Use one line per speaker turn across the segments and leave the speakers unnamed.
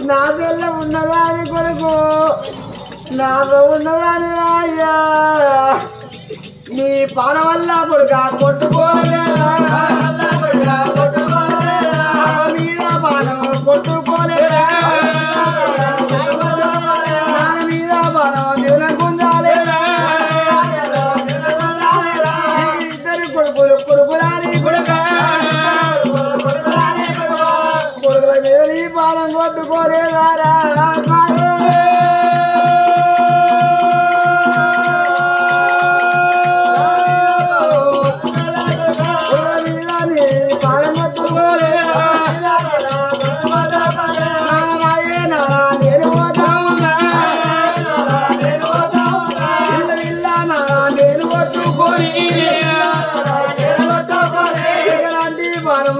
నాదెల్ల ఉన్నదాని కొడుకు నాలో ఉన్నదాని రాయ్యా నీ పాల వల్ల కొడుక కొట్టుకోలేదా మీద బాణం కొట్టుకోలేదా మీద బాణం దేవుల గుంజాలేదా ఇద్దరు కొడుకులు కొడుకులాని కొడుక కొడుకుల మీద నీ బాణం కొట్టుకోలేదారా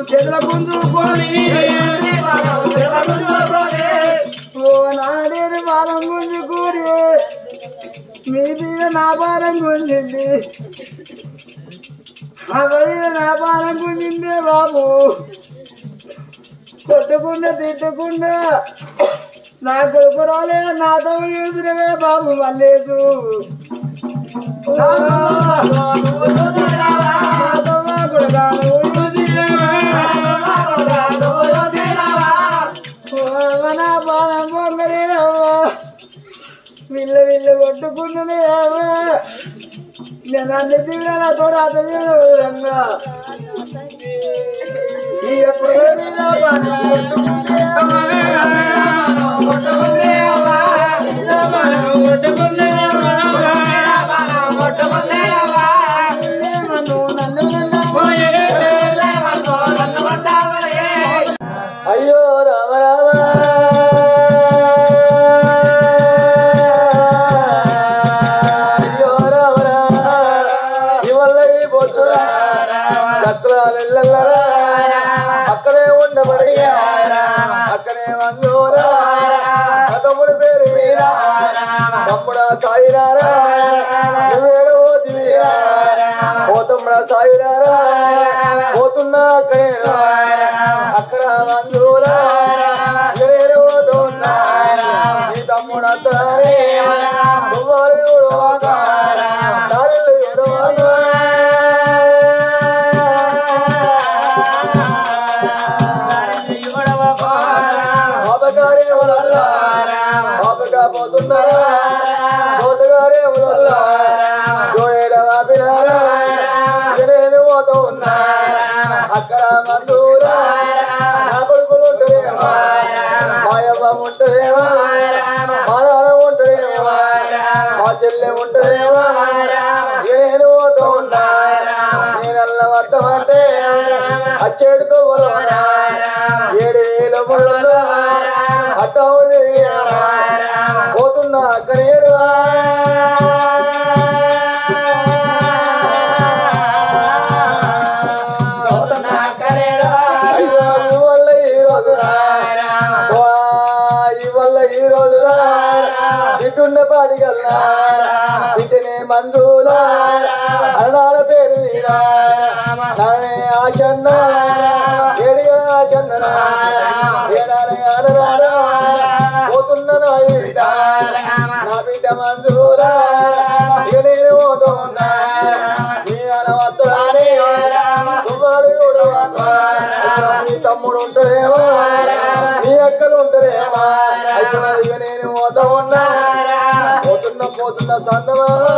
చేతుల గుంజుకొని నాడేడు బాలం గుంజుకూరి మీ మీద నా బాలం గుంజింది మీద నా బాలం గుంజిందే బాబు కొట్టకుండా తిట్టకుండా నా కొడుకు రాలే నాతో చూసినవే బాబు మల్లేసు వీళ్ళ వీళ్ళు కొట్టుకుంటున్నా నేను అన్ని జీవితాల కూడా అతను ఎప్పుడు అయ్యో రామ రామ అక్కడే ఉండబడి అక్కడే వందోరా తమ్ముడు పేరు మీరా తమ్ముడా సాయిరారా పోతమ్ముడా సాయిరారా పోతున్నా అక్కడ వందోరా నీ తమ్ముడు అంటారే అక్కడ మందులా నా కొడుకులు ఉంటారేమో మా యవ్వ ఉంటారేమో మా నాన్న ఉంటారేమో మా చెల్లె ఉంటారేమో నేను పోతూ ఉన్నా నేనల్ల వద్దామంటే అచ్చేడుతో ఏడేళ్ళ ముళ్ళు అట్టం పోతున్నా అక్కడేడు ఇటున్న పాడిగల్లా ఇటనే మందులా అన్నాడ పేరు నానే ఆచన్న ఏడిగా ఆచందన ఏడానే ఆడరాడా పోతున్న నా బిడ్డ మందులా నేను పోతున్నా నీ అనవసరాలే నీ తమ్ముడు ఉంటారేమో నీ అక్కలు ఉంటారేమో అయితే నేను పోతా ఉన్నా పోతున్న సందమామా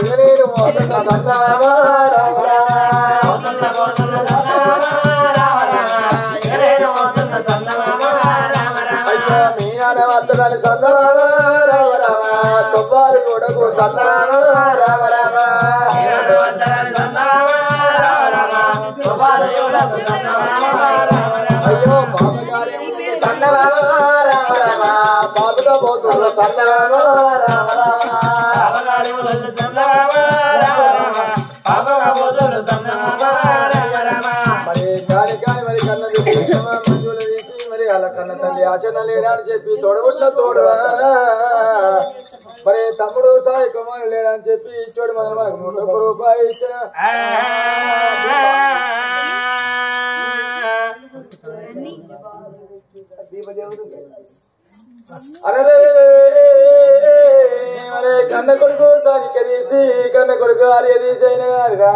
నేను పోతున్న సందమామా అయ్యో మీ అనవసరాలు సందమామా రామ రామ తొవ్వాలి కొడుకు సందమామా రామ రామ అయ్యో బాబగారి సందమామా రామ రామ బాబుగా పోతున్న సందమామా రామ రామ మరి గాలికాయ మరి కన్న మంజులు తీసి మరి అలా కన్న తల్లి ఆచరణ లేడా అని చెప్పి తోడబుట్టిన తోడు మరి తమ్ముడు సాయి కుమారు లేడని చెప్పి ఇచ్చోడు మనకు 3 రూపాయలు ఇచ్చిన అరే కన్న కొడుకు దానికి తీసి కన్న కొడుకు అరే తీసైన కాదురా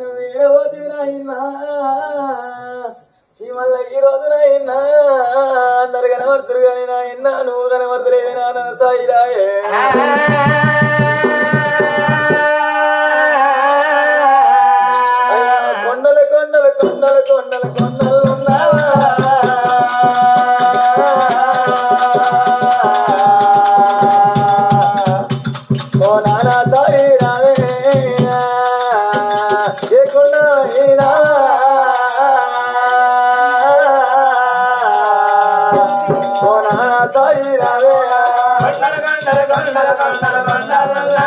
నువ్వు ఏడవతివినైనా ఈ మళ్ళీ ఈ రోజునైనా అందరు కనబడుతురు కానీ నాయన నువ్వు కనబడుతులేవి నాన్న సాయిరాయే కొండలు కొండలు కొండలు కొండలు కొండలు ఉన్నావా ఓ నానా సాయిరావే ఏ కొండ ఓ నానా సాయిరావే కొండలు కొండలు కొండలు కొండలు కొండలు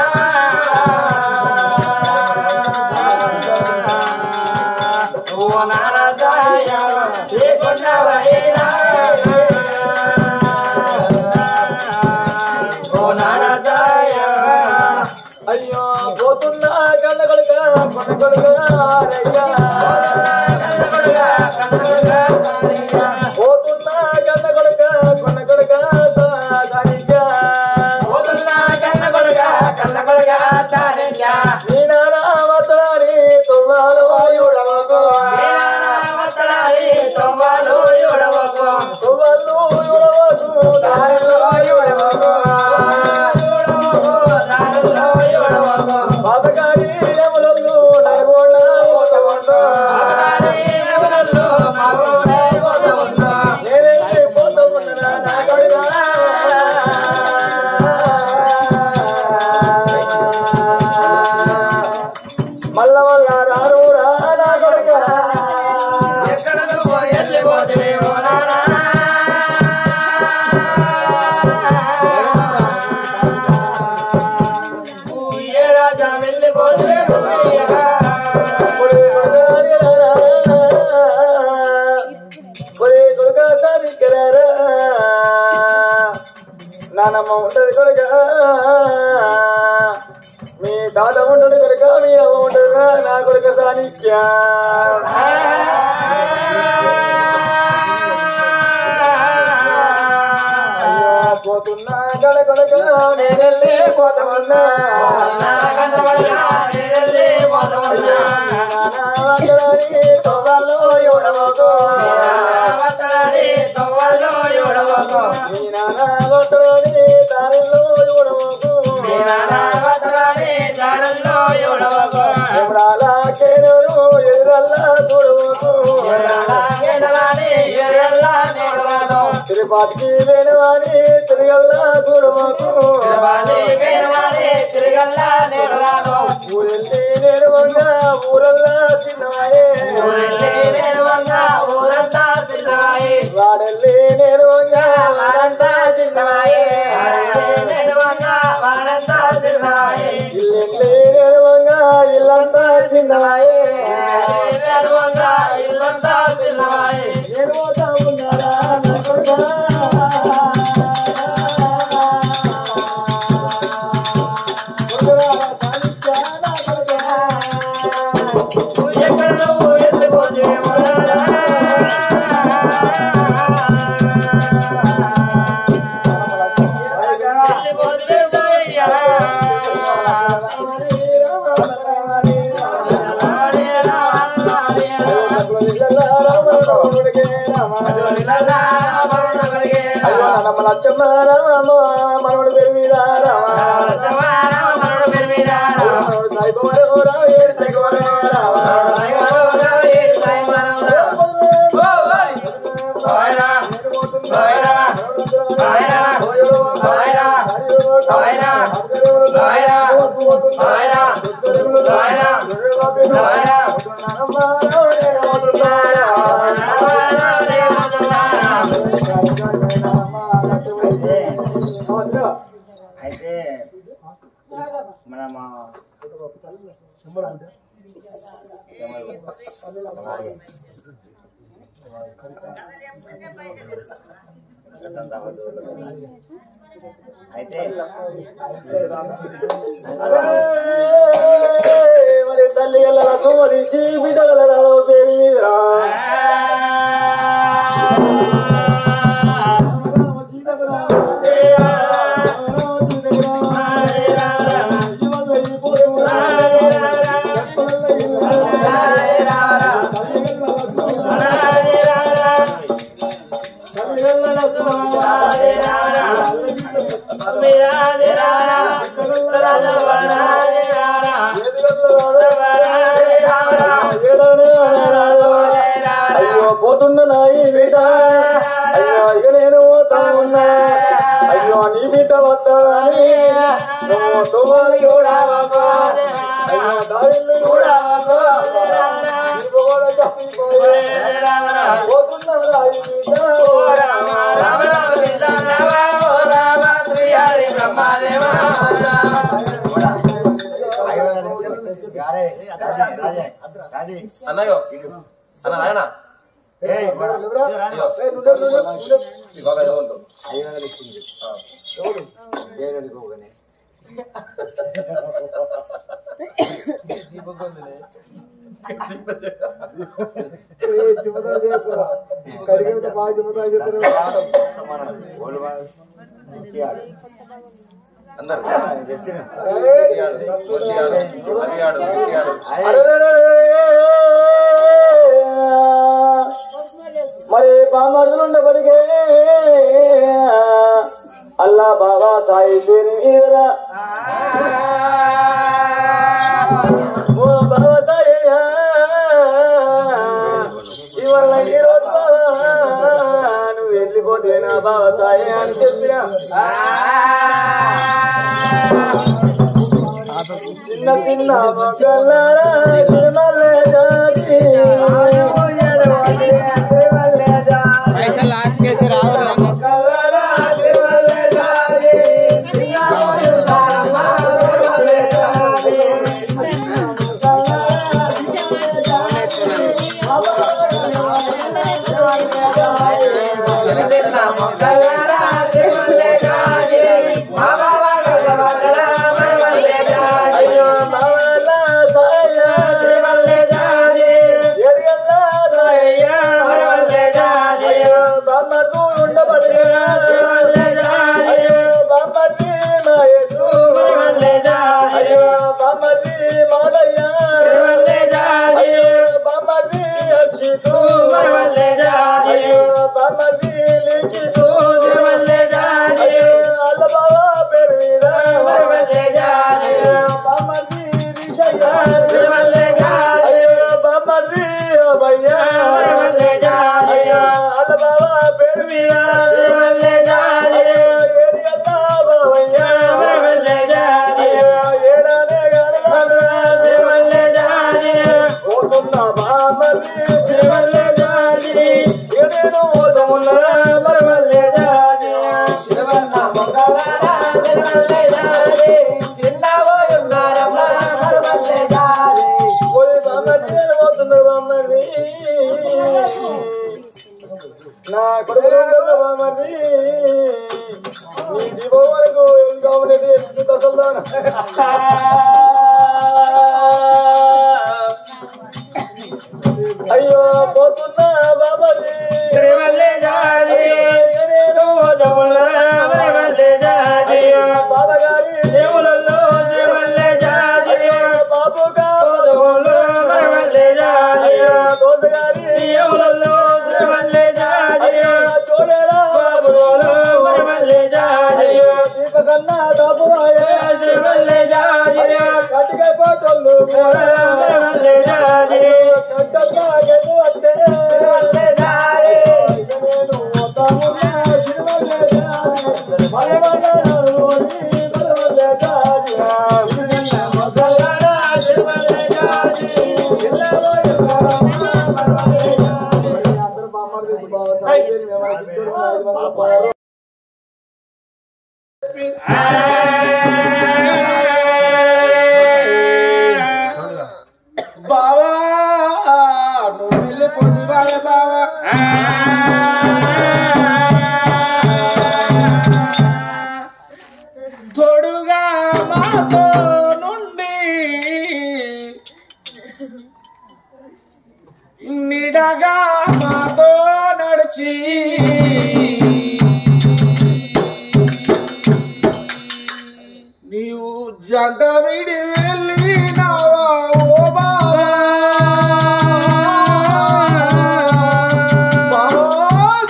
అయ్యో పోతున్నా కన్న కొడుక కొన్న కొడుక పోతున్నా కన్న కొడుక కొన్న కొడుక నీ నానా వతరాని తొవ్వాలో యుడవకో తొవ్వలు యుడవకు దారిలో యుడవకో బాబగారి ఎవరల్లు నల్గొండ పోతవంటో నేనే పోతా ఉన్నా నా కొడుకా మల్ల వల్ల రాను రా నా కొడుకా నానమ్మ ఉంటది కొడుక మీ తాత ఉంటాడు కొడుక మీ అమ్మ ఉంటాడు నా కొడుక సానిక్య పోతున్నా గడ కొడుక నేనెళ్ళి పోతామన్నా తొవ్వలో యుడవకో నీ నాన్న వతరాని బాటికి వేణవాణి తిరగల్లా చూడమాకు ఊరెళ్ళి నేరువంగా ఊరల్లా చిన్నవాయే వాడెళ్ళి నేరువంగా వాడంతా చిన్నవాయే ఇల్లెళ్ళి నేరువంగా ఇల్లంతా చిన్నవాయే నేను పోతా ఉన్నారా నా కొడుకా లక్ష్మ రామ మనవడు పేరు మీద
అయితే మన అయితే
మరి తల్లి గల సోమరిసి బిడ్డల పేరు మీదరా అయ్యో పోతున్న నాయి బిడ్డ అయ్యో ఇక నేను పోతా ఉన్నా అయ్యో నీ బిడ్డ వస్తాని నువ్వు తోవాలి కూడా అయ్యో దారిల్లు కూడా పోతున్న నాయి బిడ్డ
అన్నయ్యో అన్న నాయన మరి బామర్దులు ఉండబడిగే అల్లా బాబా సాయి పేరు మీదరా ఓ బాబా సాయి ఇవల్ల ఈరోజు నువ్వు వెళ్ళిపోతే నా బాబా సాయి అని చెప్పినా చిన్న చిన్న మొక్కలారా తిరుమలే జాతి
పైసలు లాస్ట్ కేసు రావాలి
Bamadi, Liki, స్వామి నీ దిగో వరకు ఇంకా ఉన్నది దశల్దాన అయ్యో పోతున్నా బాబాజీ బాబాగారి దేవులలో బాబుగా దోసగారి దేవులలో చూడరా దీపకన్నా బాబు కటిగా పోటోళ్ళు
బావా నువ్వు వెళ్ళి పొద్దువాయ బావా తోడుగా మాతో నుండి నిడగా మాతో నడిచి నీవు జంట విడి వెళ్ళినావా ఓ బావా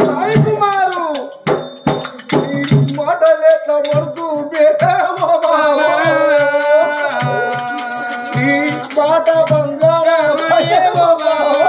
సాయి కుమారు మాటలెట్లా మరుతూ బేవో బావా ఈ మాట బంగారమయ్యేవో బావా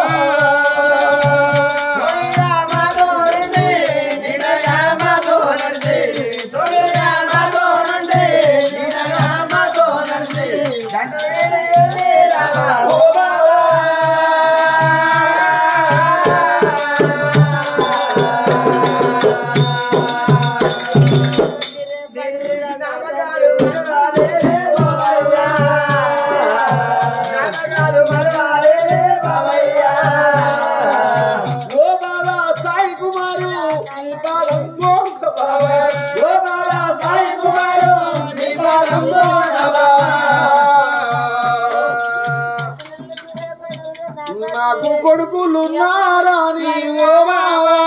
నాకు కొడుకులు నారాని ఓ బావా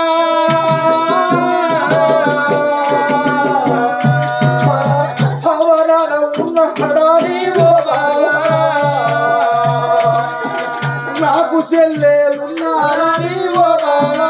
అవరాన ఉన్నాడని ఓ బావా నాకు చెల్లెలున్నారని ఓ బావా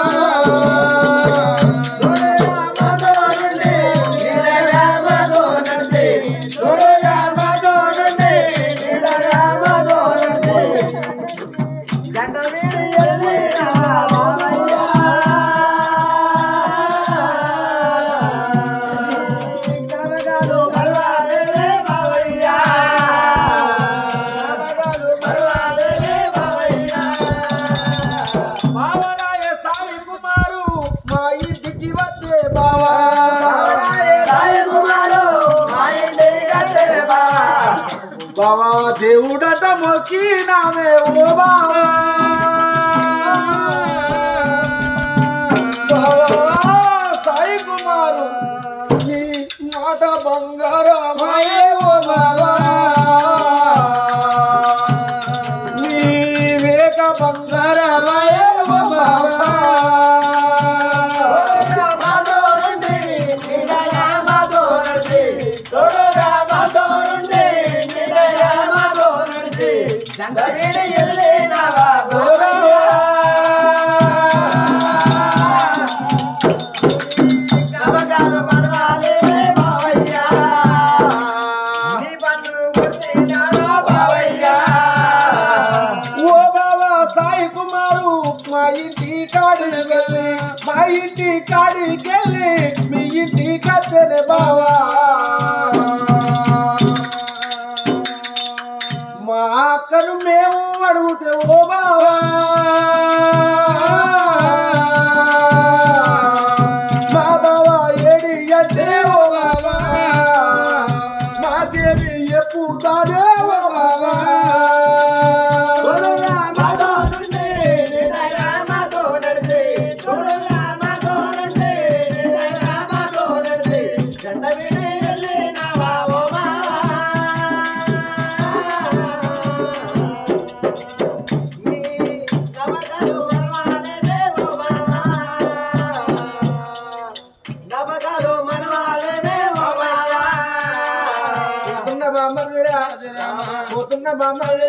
బావా దేవుడట మొక్కినామే ఓ బావా సాయి కుమారు నీ మాట బంగారమయ్యే ఓ బావా నీ వేక బంగారమయ్యే ఓ బావా మా ఇంటి కాడికెళ్ళి మీ ఇంటి కత్తెనే బావా మా అక్కను మేము అడుగుతే ఓ బావా మా బావా ఏడి అంటే ఓ బావా మాకేమి ఎప్పుతాడే ఓ బావా పోతున్న బామ్మది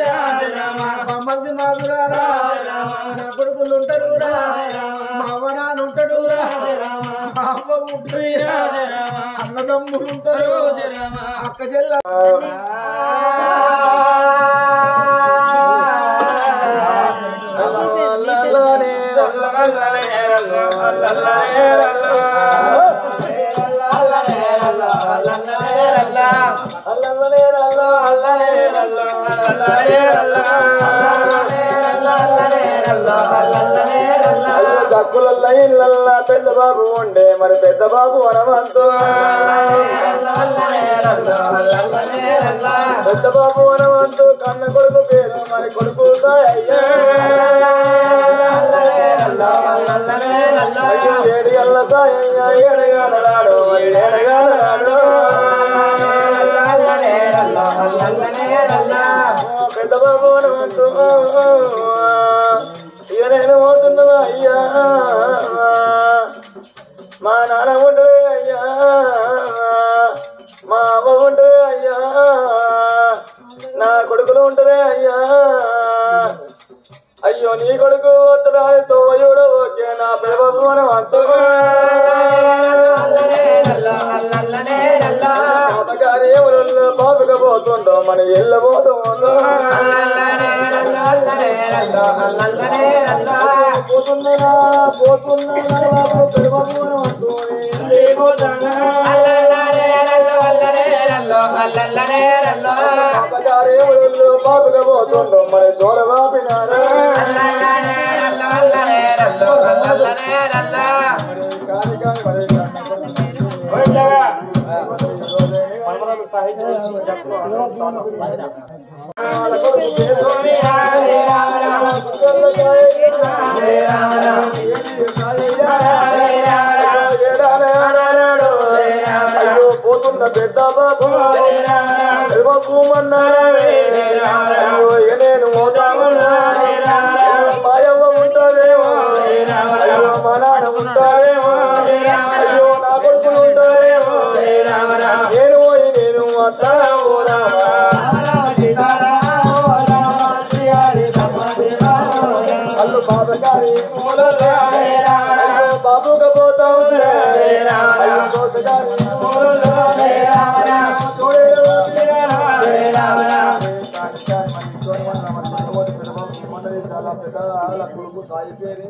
మాదురారా నా కొడుకులు ఉంటారు మా అవనాలు ఉంటాడు మా అవ్వ ఉంటుంది అన్నదమ్ములు ఉంటారు అక్క చెల్ల
దక్కులల్ల ఇళ్ళల్లా పెద్ద బాబు ఉండే మరి పెద్ద బాబు వనవంతు పెద్ద బాబు వనవంతు కన్న కొడుకు పేరు మరి కొడుకు ఏడు గల్ల సాయయ్య ఏడుగాడు మరి ఏడుగాడు పెద్ద బాబు వనవంతు ఇక నేను పోతున్నా అయ్యా మా నాన్న ఉంటుంది అయ్యా మా అమ్మ ఉంటుంది అయ్యా నా కొడుకులు ఉంటుంది అయ్యా అయ్యో నీ కొడుకు వత్తడాతో అయ్యోడు ఓకే నా పెదబాబు మనం అంత పాపగారి ఎవరు పాపగా పోతుందో మన ఇళ్ళ పోతుందో పోతున్నా పెదబాబు మనం పాపగారి ఎవరు పాపగా పోతుందో మరి దూర బాపినారా అయ్యో పోతున్న పెద్ద బాబు అయ్యో నేను పోతామన్నా మాయవ్వ ఉంటావేమో అయ్యో మా నాన్న ఉంటావేమో అయ్యో నా కొడుకులు ఉంటావేమో నేను పోయి నేను అల్లు బాబగారి బాబుగా పోతా చాలా పెద్ద కొడుకు సాయి పేరు